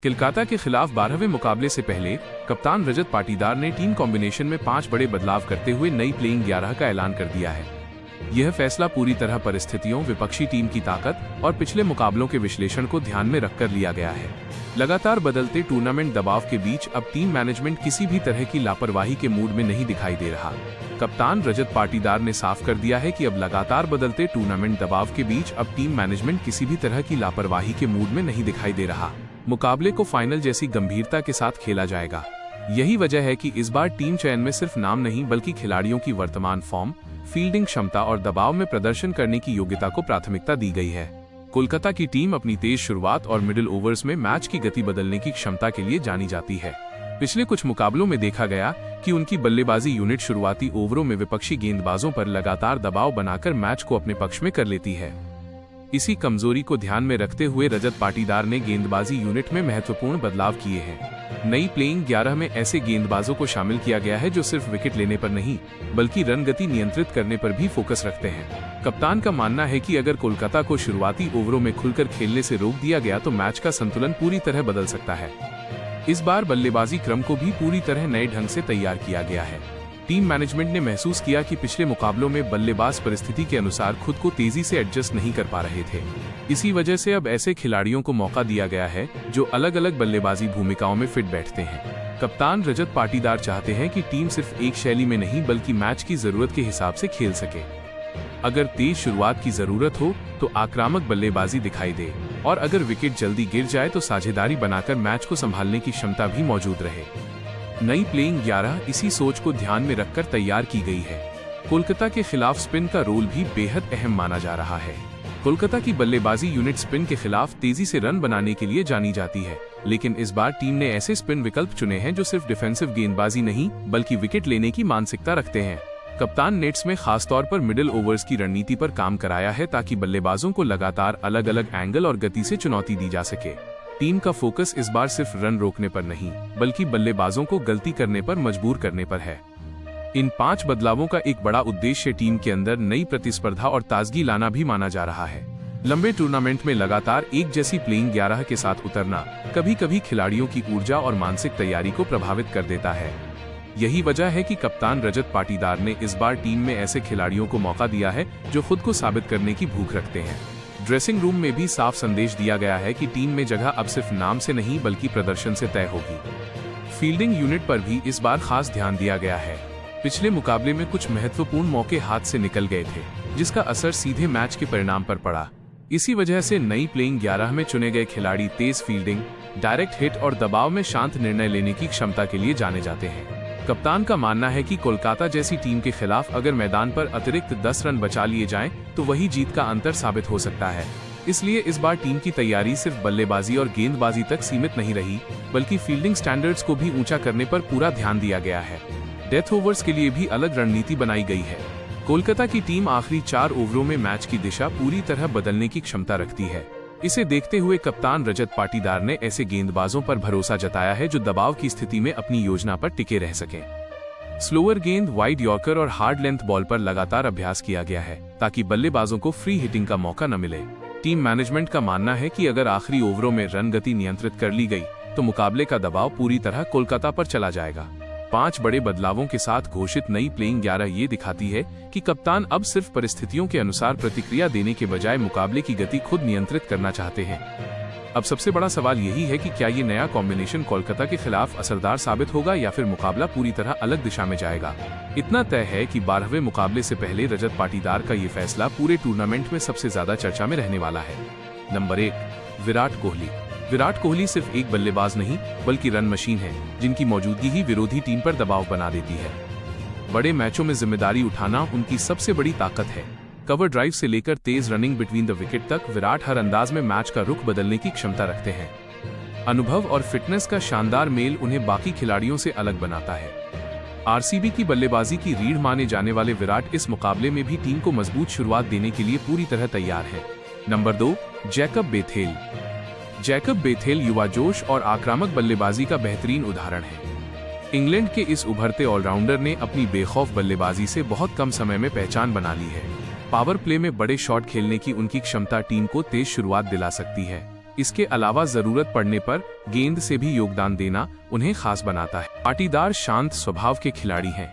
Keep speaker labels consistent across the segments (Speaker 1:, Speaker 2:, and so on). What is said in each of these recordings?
Speaker 1: कोलकाता के खिलाफ 12वें मुकाबले से पहले कप्तान रजत पाटीदार ने टीम कॉम्बिनेशन में 5 बड़े बदलाव करते हुए नई प्लेइंग 11 का ऐलान कर दिया है। यह फैसला पूरी तरह परिस्थितियों, विपक्षी टीम की ताकत और पिछले मुकाबलों के विश्लेषण को ध्यान में रखकर लिया गया है। लगातार बदलते टूर्नामेंट दबाव के बीच अब टीम मैनेजमेंट किसी भी तरह की लापरवाही के मूड में नहीं दिखाई दे रहा। कप्तान रजत पाटीदार ने साफ कर दिया है कि अब लगातार बदलते टूर्नामेंट दबाव के बीच अब टीम मैनेजमेंट किसी भी तरह की लापरवाही के मूड में नहीं दिखाई दे रहा। मुकाबले को फाइनल जैसी गंभीरता के साथ खेला जाएगा। यही वजह है कि इस बार टीम चयन में सिर्फ नाम नहीं बल्कि खिलाड़ियों की वर्तमान फॉर्म, फील्डिंग क्षमता और दबाव में प्रदर्शन करने की योग्यता को प्राथमिकता दी गई है। कोलकाता की टीम अपनी तेज शुरुआत और मिडिल ओवर्स में मैच की गति बदलने की क्षमता के लिए जानी जाती है। पिछले कुछ मुकाबलों में देखा गया कि उनकी बल्लेबाजी यूनिट शुरुआती ओवरों में विपक्षी गेंदबाजों पर लगातार दबाव बनाकर मैच को अपने पक्ष में कर लेती है। इसी कमजोरी को ध्यान में रखते हुए रजत पाटीदार ने गेंदबाजी यूनिट में महत्वपूर्ण बदलाव किए हैं। नई प्लेइंग 11 में ऐसे गेंदबाजों को शामिल किया गया है जो सिर्फ विकेट लेने पर नहीं बल्कि रन गति नियंत्रित करने पर भी फोकस रखते हैं। कप्तान का मानना है कि अगर कोलकाता को शुरुआती ओवरों में खुलकर खेलने से रोक दिया गया तो मैच का संतुलन पूरी तरह बदल सकता है। इस बार बल्लेबाजी क्रम को भी पूरी तरह नए ढंग से तैयार किया गया है। टीम मैनेजमेंट ने महसूस किया कि पिछले मुकाबलों में बल्लेबाज परिस्थिति के अनुसार खुद को तेजी से एडजस्ट नहीं कर पा रहे थे। इसी वजह से अब ऐसे खिलाड़ियों को मौका दिया गया है जो अलग अलग बल्लेबाजी भूमिकाओं में फिट बैठते हैं। कप्तान रजत पाटीदार चाहते हैं कि टीम सिर्फ एक शैली में नहीं बल्कि मैच की जरूरत के हिसाब से खेल सके। अगर तेज शुरुआत की जरूरत हो तो आक्रामक बल्लेबाजी दिखाई दे और अगर विकेट जल्दी गिर जाए तो साझेदारी बनाकर मैच को संभालने की क्षमता भी मौजूद रहे। नई प्लेइंग 11 इसी सोच को ध्यान में रखकर तैयार की गई है। कोलकाता के खिलाफ स्पिन का रोल भी बेहद अहम माना जा रहा है। कोलकाता की बल्लेबाजी यूनिट स्पिन के खिलाफ तेजी से रन बनाने के लिए जानी जाती है, लेकिन इस बार टीम ने ऐसे स्पिन विकल्प चुने हैं जो सिर्फ डिफेंसिव गेंदबाजी नहीं बल्कि विकेट लेने की मानसिकता रखते हैं। कप्तान नेट्स में खासतौर पर मिडिल ओवर्स की रणनीति पर काम कराया है ताकि बल्लेबाजों को लगातार अलग अलग एंगल और गति से चुनौती दी जा सके। टीम का फोकस इस बार सिर्फ रन रोकने पर नहीं बल्कि बल्लेबाजों को गलती करने पर मजबूर करने पर है। इन 5 बदलावों का एक बड़ा उद्देश्य टीम के अंदर नई प्रतिस्पर्धा और ताजगी लाना भी माना जा रहा है। लंबे टूर्नामेंट में लगातार एक जैसी प्लेइंग 11 के साथ उतरना कभी कभी खिलाड़ियों की ऊर्जा और मानसिक तैयारी को प्रभावित कर देता है। यही वजह है कि कप्तान रजत पाटीदार ने इस बार टीम में ऐसे खिलाड़ियों को मौका दिया है जो खुद को साबित करने की भूख रखते हैं। ड्रेसिंग रूम में भी साफ संदेश दिया गया है कि टीम में जगह अब सिर्फ नाम से नहीं बल्कि प्रदर्शन से तय होगी। फील्डिंग यूनिट पर भी इस बार खास ध्यान दिया गया है। पिछले मुकाबले में कुछ महत्वपूर्ण मौके हाथ से निकल गए थे जिसका असर सीधे मैच के परिणाम पर पड़ा। इसी वजह से नई प्लेइंग 11 में चुने गए खिलाड़ी तेज फील्डिंग, डायरेक्ट हिट और दबाव में शांत निर्णय लेने की क्षमता के लिए जाने जाते हैं। कप्तान का मानना है कि कोलकाता जैसी टीम के खिलाफ अगर मैदान पर अतिरिक्त 10 रन बचा लिए जाएं तो वही जीत का अंतर साबित हो सकता है। इसलिए इस बार टीम की तैयारी सिर्फ बल्लेबाजी और गेंदबाजी तक सीमित नहीं रही बल्कि फील्डिंग स्टैंडर्ड्स को भी ऊंचा करने पर पूरा ध्यान दिया गया है। डेथ ओवर्स के लिए भी अलग रणनीति बनाई गई है। कोलकाता की टीम आखिरी 4 ओवरों में मैच की दिशा पूरी तरह बदलने की क्षमता रखती है। इसे देखते हुए कप्तान रजत पाटीदार ने ऐसे गेंदबाजों पर भरोसा जताया है जो दबाव की स्थिति में अपनी योजना पर टिके रह सके। स्लोअर गेंद, वाइड यॉर्कर और हार्ड लेंथ बॉल पर लगातार अभ्यास किया गया है ताकि बल्लेबाजों को फ्री हिटिंग का मौका न मिले। टीम मैनेजमेंट का मानना है कि अगर आखिरी ओवरों में रन गति नियंत्रित कर ली गई तो मुकाबले का दबाव पूरी तरह कोलकाता पर चला जाएगा। 5 बड़े बदलावों के साथ घोषित नई प्लेइंग 11 ये दिखाती है कि कप्तान अब सिर्फ परिस्थितियों के अनुसार प्रतिक्रिया देने के बजाय मुकाबले की गति खुद नियंत्रित करना चाहते हैं। अब सबसे बड़ा सवाल यही है कि क्या ये नया कॉम्बिनेशन कोलकाता के खिलाफ असरदार साबित होगा या फिर मुकाबला पूरी तरह अलग दिशा में जाएगा। इतना तय है कि 12वें मुकाबले से पहले रजत पाटीदार का ये फैसला पूरे टूर्नामेंट में सबसे ज्यादा चर्चा में रहने वाला है। नंबर 1, विराट कोहली। विराट कोहली सिर्फ एक बल्लेबाज नहीं बल्कि रन मशीन है जिनकी मौजूदगी ही विरोधी टीम पर दबाव बना देती है। बड़े मैचों में जिम्मेदारी उठाना उनकी सबसे बड़ी ताकत है। कवर ड्राइव से लेकर तेज रनिंग बिटवीन द विकेट तक विराट हर अंदाज में मैच का रुख बदलने की क्षमता रखते हैं। अनुभव और फिटनेस का शानदार मेल उन्हें बाकी खिलाड़ियों से अलग बनाता है। आरसीबी की बल्लेबाजी की रीढ़ माने जाने वाले विराट इस मुकाबले में भी टीम को मजबूत शुरुआत देने के लिए पूरी तरह तैयार है। Number 2, Jacob Bethell. Jacob Bethell युवा जोश और आक्रामक बल्लेबाजी का बेहतरीन उदाहरण है। इंग्लैंड के इस उभरते ऑलराउंडर ने अपनी बेखौफ बल्लेबाजी से बहुत कम समय में पहचान बना ली है। पावर प्ले में बड़े शॉट खेलने की उनकी क्षमता टीम को तेज शुरुआत दिला सकती है। इसके अलावा जरूरत पड़ने पर गेंद से भी योगदान देना उन्हें खास बनाता है। पाटीदार शांत स्वभाव के खिलाड़ी हैं,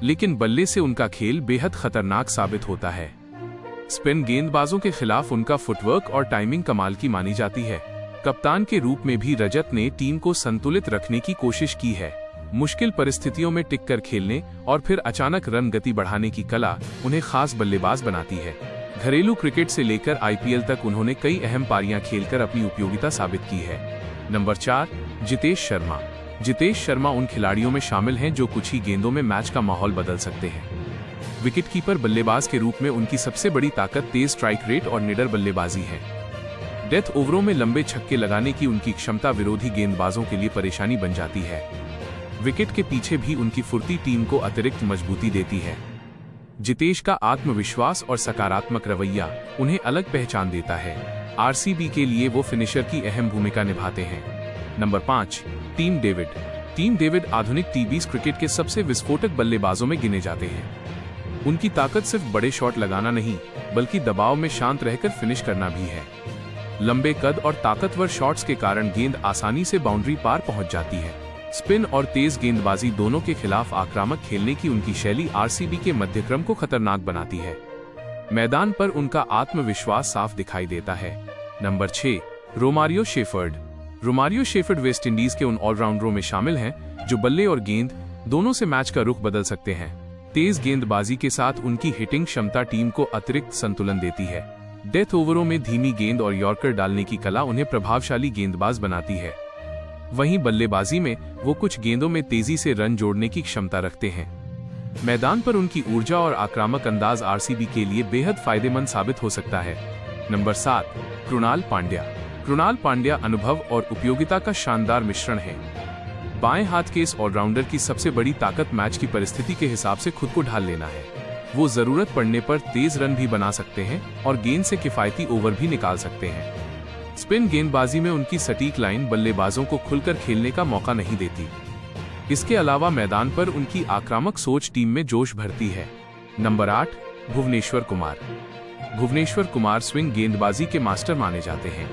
Speaker 1: लेकिन बल्ले से उनका खेल बेहद खतरनाक साबित होता है। स्पिन गेंदबाजों के खिलाफ उनका फुटवर्क और टाइमिंग कमाल की मानी जाती है। कप्तान के रूप में भी रजत ने टीम को संतुलित रखने की कोशिश की है। मुश्किल परिस्थितियों में टिककर खेलने और फिर अचानक रन गति बढ़ाने की कला उन्हें खास बल्लेबाज बनाती है। घरेलू क्रिकेट से लेकर आईपीएल तक उन्होंने कई अहम पारियां खेलकर अपनी उपयोगिता साबित की है। नंबर 4, जितेश शर्मा। जितेश शर्मा उन खिलाड़ियों में शामिल हैं जो कुछ ही गेंदों में मैच का माहौल बदल सकते हैं। विकेटकीपर बल्लेबाज के रूप में उनकी सबसे बड़ी ताकत तेज स्ट्राइक रेट और निडर बल्लेबाजी है। डेथ ओवरों में लंबे छक्के लगाने की उनकी क्षमता विरोधी गेंदबाजों के लिए परेशानी बन जाती है। विकेट के पीछे भी उनकी फुर्ती टीम को अतिरिक्त मजबूती देती है। जितेश का आत्मविश्वास और सकारात्मक रवैया उन्हें अलग पहचान देता है। आरसीबी के लिए वो फिनिशर की अहम भूमिका निभाते हैं। Number 5, team David. Team David आधुनिक टी20 क्रिकेट के सबसे विस्फोटक बल्लेबाजों में गिने जाते हैं। उनकी ताकत सिर्फ बड़े शॉट लगाना नहीं, बल्कि दबाव में शांत रहकर फिनिश करना भी है। लंबे कद और ताकतवर शॉट्स के कारण गेंद आसानी से बाउंड्री पार पहुंच जाती है। स्पिन और तेज गेंदबाजी दोनों के खिलाफ आक्रामक खेलने की उनकी शैली आरसीबी के मध्यक्रम को खतरनाक बनाती है। मैदान पर उनका आत्मविश्वास साफ दिखाई देता है। Number 6, Romario shepherd. Romario shepherd West Indies के उन ऑलराउंडरों में शामिल हैं जो बल्ले और गेंद दोनों से मैच का रुख बदल सकते हैं। तेज गेंदबाजी के साथ उनकी हिटिंग क्षमता टीम को अतिरिक्त संतुलन देती है। डेथ ओवरों में धीमी गेंद और यॉर्कर डालने की कला उन्हें प्रभावशाली गेंदबाज बनाती है। वहीं बल्लेबाजी में वो कुछ गेंदों में तेजी से रन जोड़ने की क्षमता रखते हैं। मैदान पर उनकी ऊर्जा और आक्रामक अंदाज आरसीबी के लिए बेहद फायदेमंद साबित हो सकता है। नंबर 7, कृणाल पांड्या। कृणाल पांड्या अनुभव और उपयोगिता का शानदार मिश्रण है। बाएं हाथ के इस ऑलराउंडर की सबसे बड़ी ताकत मैच की परिस्थिति के हिसाब से खुद को ढाल लेना है। वो जरूरत पड़ने पर तेज रन भी बना सकते हैं और गेंद से किफायती ओवर भी निकाल सकते हैं। स्पिन गेंदबाजी में उनकी सटीक लाइन बल्लेबाजों को खुलकर खेलने का मौका नहीं देती। इसके अलावा मैदान पर उनकी आक्रामक सोच टीम में जोश भरती है। नंबर 8, भुवनेश्वर कुमार। भुवनेश्वर कुमार स्विंग गेंदबाजी के मास्टर माने जाते हैं।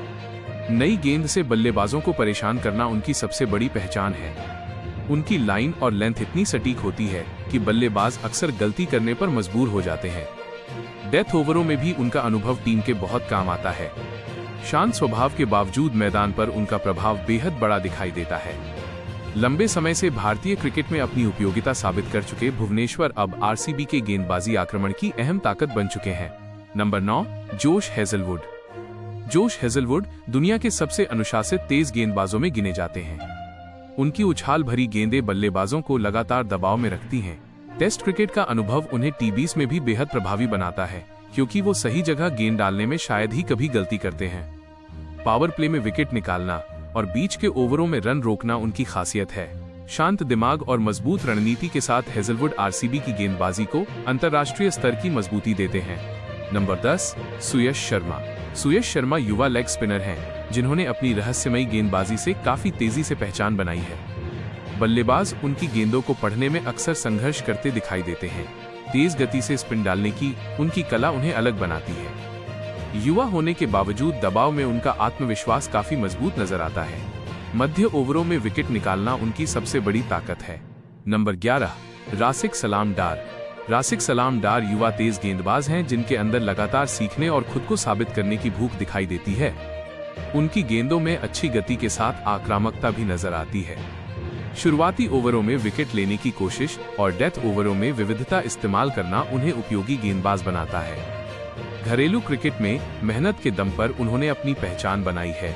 Speaker 1: नई गेंद से बल्लेबाजों को परेशान करना उनकी सबसे बड़ी पहचान है। उनकी लाइन और लेंथ इतनी सटीक होती है कि बल्लेबाज अक्सर गलती करने पर मजबूर हो जाते हैं। डेथ ओवरों में भी उनका अनुभव टीम के बहुत काम आता है। शांत स्वभाव के बावजूद मैदान पर उनका प्रभाव बेहद बड़ा दिखाई देता है। लंबे समय से भारतीय क्रिकेट में अपनी उपयोगिता साबित कर चुके भुवनेश्वर अब आरसीबी के गेंदबाजी आक्रमण की अहम ताकत बन चुके हैं। Number 9, Josh Hazlewood. Josh Hazlewood दुनिया के सबसे अनुशासित तेज गेंदबाजों में गिने जाते हैं। उनकी उछाल भरी गेंदें बल्लेबाजों को लगातार दबाव में रखती हैं। टेस्ट क्रिकेट का अनुभव उन्हें टी20 में भी बेहद प्रभावी बनाता है, क्योंकि वो सही जगह गेंद डालने में शायद ही कभी गलती करते हैं। पावर प्ले में विकेट निकालना और बीच के ओवरों में रन रोकना उनकी खासियत है। शांत दिमाग और मजबूत रणनीति के साथ हेजलवुड आरसीबी की गेंदबाजी को अंतर्राष्ट्रीय स्तर की मजबूती देते हैं। नंबर 10, सुयश शर्मा। सुयश शर्मा युवा लेग स्पिनर हैं, जिन्होंने अपनी रहस्यमयी गेंदबाजी से काफी तेजी से पहचान बनाई है। बल्लेबाज उनकी गेंदों को पढ़ने में अक्सर संघर्ष करते दिखाई देते हैं। तेज गति से स्पिन डालने की उनकी कला उन्हें अलग बनाती है। युवा होने के बावजूद दबाव में उनका आत्मविश्वास काफी मजबूत नजर आता है। मध्य ओवरों में विकेट निकालना उनकी सबसे बड़ी ताकत है। नंबर 11, रासिक सलाम डार। रासिक सलाम डार युवा तेज गेंदबाज हैं, जिनके अंदर लगातार सीखने और खुद को साबित करने की भूख दिखाई देती है। उनकी गेंदों में अच्छी गति के साथ आक्रामकता भी नजर आती है। शुरुआती ओवरों में विकेट लेने की कोशिश और डेथ ओवरों में विविधता इस्तेमाल करना उन्हें उपयोगी गेंदबाज बनाता है। घरेलू क्रिकेट में मेहनत के दम पर उन्होंने अपनी पहचान बनाई है।